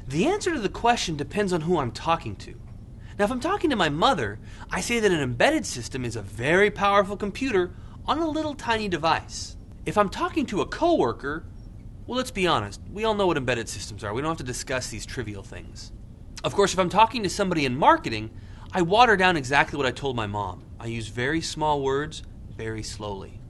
The answer to the question depends on who I'm talking to. Now, if I'm talking to my mother, I say that an embedded system is a very powerful computer on a little tiny device. If I'm talking to a coworker, well, let's be honest, we all know what embedded systems are. We don't have to discuss these trivial things. Of course, if I'm talking to somebody in marketing, I water down exactly what I told my mom. I use very small words, very slowly.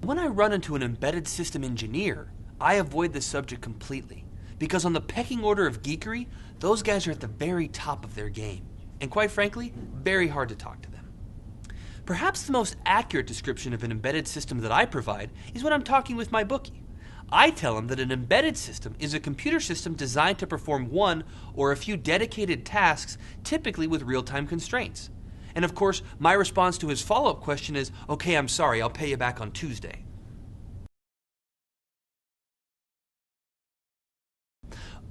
When I run into an embedded system engineer, I avoid this subject completely, because on the pecking order of geekery, those guys are at the very top of their game, and quite frankly, very hard to talk to them. Perhaps the most accurate description of an embedded system that I provide is when I'm talking with my bookie. I tell him that an embedded system is a computer system designed to perform one or a few dedicated tasks, typically with real-time constraints. And of course, my response to his follow-up question is, okay, I'm sorry, I'll pay you back on Tuesday.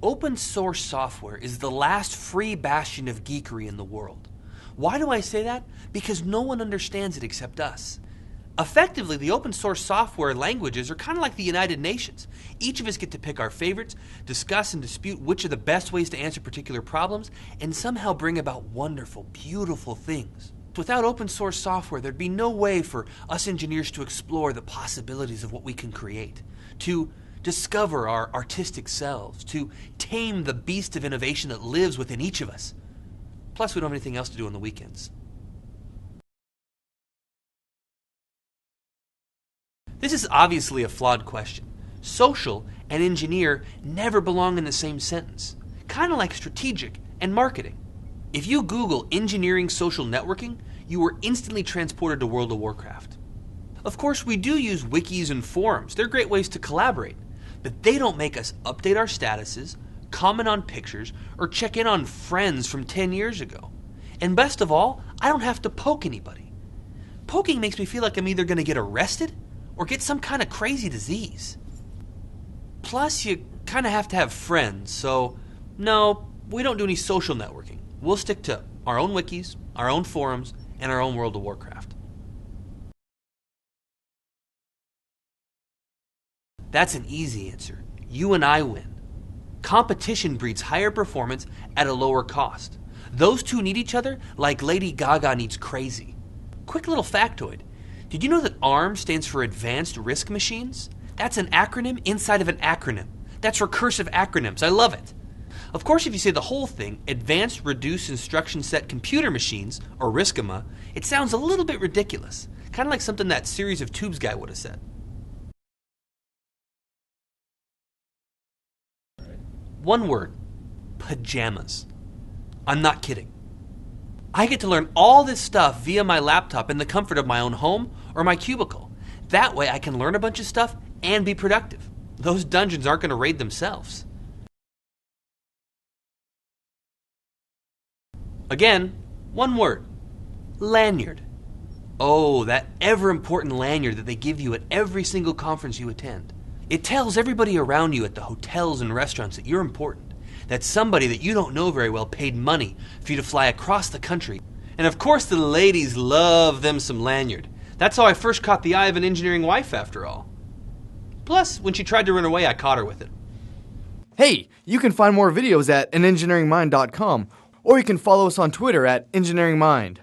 Open source software is the last free bastion of geekery in the world. Why do I say that? Because no one understands it except us. Effectively, the open source software languages are kind of like the United Nations. Each of us get to pick our favorites, discuss and dispute which are the best ways to answer particular problems, and somehow bring about wonderful, beautiful things. Without open source software, there'd be no way for us engineers to explore the possibilities of what we can create, to discover our artistic selves, to tame the beast of innovation that lives within each of us. Plus, we don't have anything else to do on the weekends. This is obviously a flawed question. Social and engineer never belong in the same sentence, kind of like strategic and marketing. If you Google engineering social networking, you are instantly transported to World of Warcraft. Of course, we do use wikis and forums. They're great ways to collaborate, but they don't make us update our statuses, comment on pictures, or check in on friends from 10 years ago. And best of all, I don't have to poke anybody. Poking makes me feel like I'm either going to get arrested or get some kind of crazy disease. Plus, you kind of have to have friends, so no, we don't do any social networking. We'll stick to our own wikis, our own forums, and our own World of Warcraft. That's an easy answer. You and I win. Competition breeds higher performance at a lower cost. Those two need each other like Lady Gaga needs crazy. Quick little factoid. Did you know that ARM stands for Advanced Risk Machines? That's an acronym inside of an acronym. That's recursive acronyms. I love it. Of course, if you say the whole thing, Advanced Reduced Instruction Set Computer Machines, or RISC-MA, it sounds a little bit ridiculous. Kind of like something that Series of Tubes guy would have said. One word. Pajamas. I'm not kidding. I get to learn all this stuff via my laptop in the comfort of my own home or my cubicle. That way I can learn a bunch of stuff and be productive. Those dungeons aren't going to raid themselves. Again, one word. Lanyard. Oh, that ever important lanyard that they give you at every single conference you attend. It tells everybody around you at the hotels and restaurants that you're important, that somebody that you don't know very well paid money for you to fly across the country. And of course the ladies love them some lanyard. That's how I first caught the eye of an engineering wife, after all. Plus, when she tried to run away, I caught her with it. Hey, you can find more videos at anengineeringmind.com, or you can follow us on Twitter at engineeringmind.